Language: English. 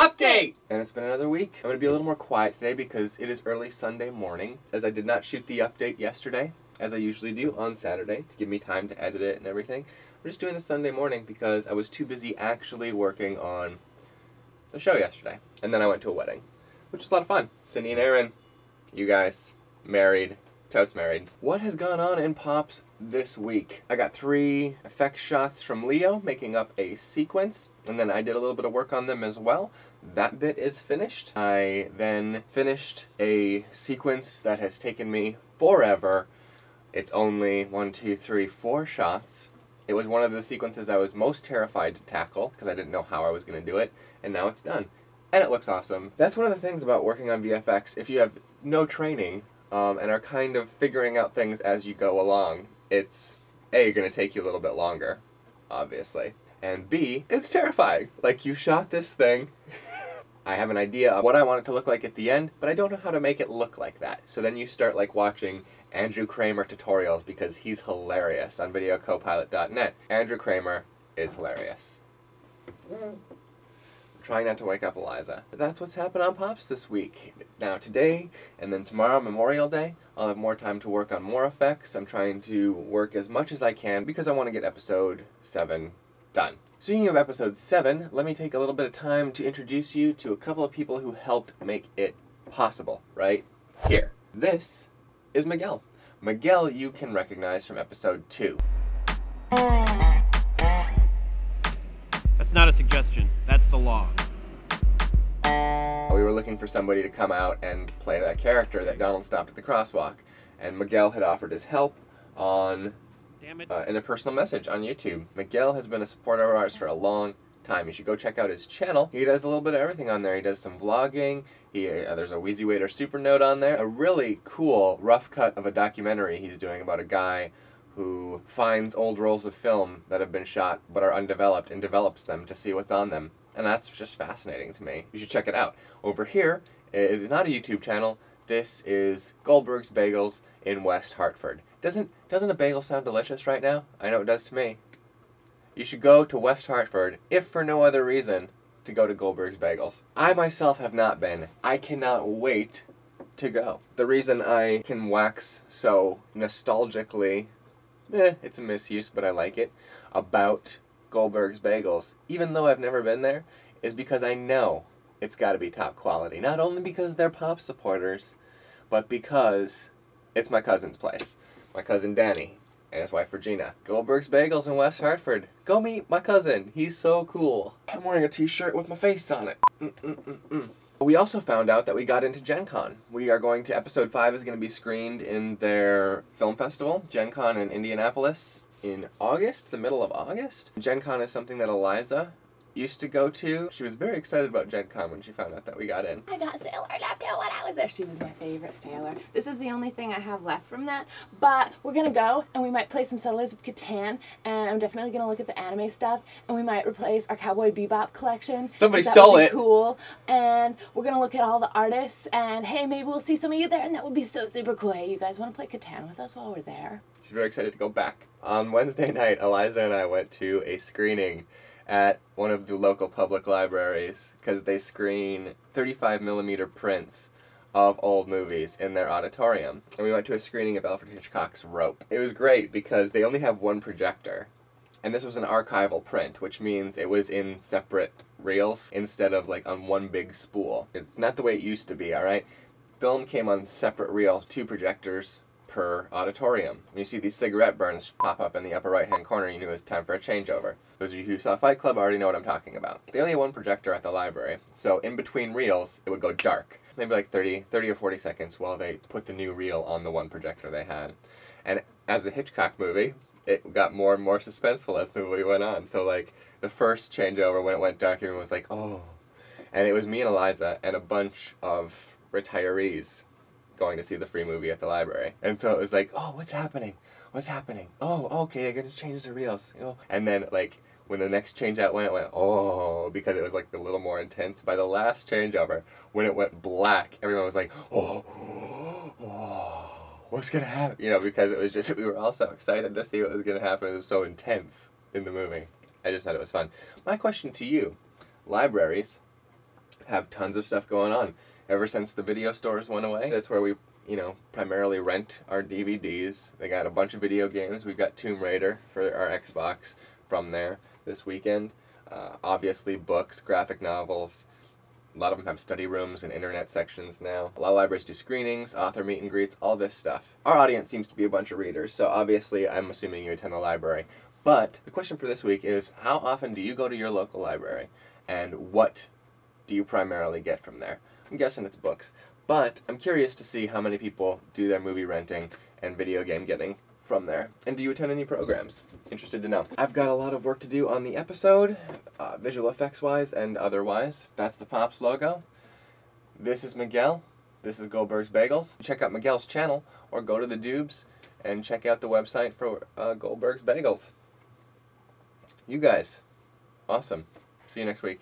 Update! And it's been another week. I'm going to be a little more quiet today because it is early Sunday morning, as I did not shoot the update yesterday, as I usually do on Saturday, to give me time to edit it and everything. I'm just doing this Sunday morning because I was too busy actually working on the show yesterday. And then I went to a wedding, which was a lot of fun. Cindy and Aaron, you guys, married. Totes married. What has gone on in PoPS this week? I got 3 effect shots from Leo, making up a sequence, and then I did a little bit of work on them as well. That bit is finished. I then finished a sequence that has taken me forever. It's only 1, 2, 3, 4 shots. It was one of the sequences I was most terrified to tackle, because I didn't know how I was going to do it, and now it's done. And it looks awesome. That's one of the things about working on VFX. If you have no training, and are kind of figuring out things as you go along, it's A, going to take you a little bit longer, obviously, and B, it's terrifying. Like, you shot this thing, I have an idea of what I want it to look like at the end, but I don't know how to make it look like that. So then you start like watching Andrew Kramer tutorials because he's hilarious on videocopilot.net. Andrew Kramer is hilarious. Trying not to wake up Eliza. That's what's happened on PoPS this week. Now today, and then tomorrow, Memorial Day, I'll have more time to work on more effects. I'm trying to work as much as I can because I want to get episode 7 done. Speaking of episode 7, let me take a little bit of time to introduce you to a couple of people who helped make it possible, right here. This is Miguel. Miguel you can recognize from episode 2. That's not a suggestion. That's the law. We were looking for somebody to come out and play that character that Donald stopped at the crosswalk, and Miguel had offered his help on in a personal message on YouTube. Miguel has been a supporter of ours for a long time. You should go check out his channel. He does a little bit of everything on there. He does some vlogging. There's a Wheezy Waiter super note on there. A really cool rough cut of a documentary he's doing about a guy who finds old rolls of film that have been shot but are undeveloped and develops them to see what's on them. And that's just fascinating to me. You should check it out. Over here is not a YouTube channel. This is Goldberg's Bagels in West Hartford. Doesn't a bagel sound delicious right now? I know it does to me. You should go to West Hartford, if for no other reason, to go to Goldberg's Bagels. I myself have not been. I cannot wait to go. The reason I can wax so nostalgically, it's a misuse, but I like it, about Goldberg's Bagels, even though I've never been there, is because I know it's got to be top quality. Not only because they're PoPS supporters, but because it's my cousin's place. My cousin Danny and his wife Regina. Goldberg's Bagels in West Hartford. Go meet my cousin. He's so cool. I'm wearing a t-shirt with my face on it. We also found out that we got into Gen Con. We are going to, episode 5 is going to be screened in their film festival, Gen Con in Indianapolis, in August, the middle of August. Gen Con is something that Eliza used to go to. She was very excited about Gen Con when she found out that we got in. I got Sailor left out when I was there. She was my favorite sailor. This is the only thing I have left from that, but we're gonna go and we might play some Settlers of Catan, and I'm definitely gonna look at the anime stuff, and we might replace our Cowboy Bebop collection. Somebody stole it. Cool. And we're gonna look at all the artists, and hey, maybe we'll see some of you there, and that would be so super cool. Hey, you guys wanna play Catan with us while we're there? She's very excited to go back. On Wednesday night, Eliza and I went to a screening at one of the local public libraries because they screen 35mm prints of old movies in their auditorium. And we went to a screening of Alfred Hitchcock's Rope. It was great because they only have one projector. And this was an archival print, which means it was in separate reels instead of like on one big spool. It's not the way it used to be, alright? Film came on separate reels, 2 projectors per auditorium. When you see these cigarette burns pop up in the upper right hand corner, you knew it was time for a changeover. Those of you who saw Fight Club already know what I'm talking about. They only had one projector at the library, so in between reels it would go dark. Maybe like 30 or 40 seconds while they put the new reel on the one projector they had. And as a Hitchcock movie, it got more and more suspenseful as the movie went on. So like the first changeover when it went dark, everyone was like, oh. And it was me and Eliza and a bunch of retirees going to see the free movie at the library. And so it was like, oh, what's happening? What's happening? Oh, okay, they're gonna change the reels. Oh. And then like when the next change out went, it went, oh, because it was like a little more intense. By the last changeover, when it went black, everyone was like, oh, what's gonna happen? You know, because it was just, we were all so excited to see what was gonna happen. It was so intense in the movie. I just thought it was fun. My question to you, libraries, have tons of stuff going on. Ever since the video stores went away, that's where we, primarily rent our DVDs. They got a bunch of video games. We got Tomb Raider for our Xbox from there this weekend. Obviously books, graphic novels. A lot of them have study rooms and internet sections now. A lot of libraries do screenings, author meet and greets, all this stuff. Our audience seems to be a bunch of readers, so obviously I'm assuming you attend the library. But the question for this week is, how often do you go to your local library? And what do you primarily get from there? I'm guessing it's books. But I'm curious to see how many people do their movie renting and video game getting from there. And do you attend any programs? Interested to know. I've got a lot of work to do on the episode, visual effects wise and otherwise. That's the PoPS logo. This is Miguel. This is Goldberg's Bagels. Check out Miguel's channel or go to the Dubes and check out the website for Goldberg's Bagels. You guys, awesome. See you next week.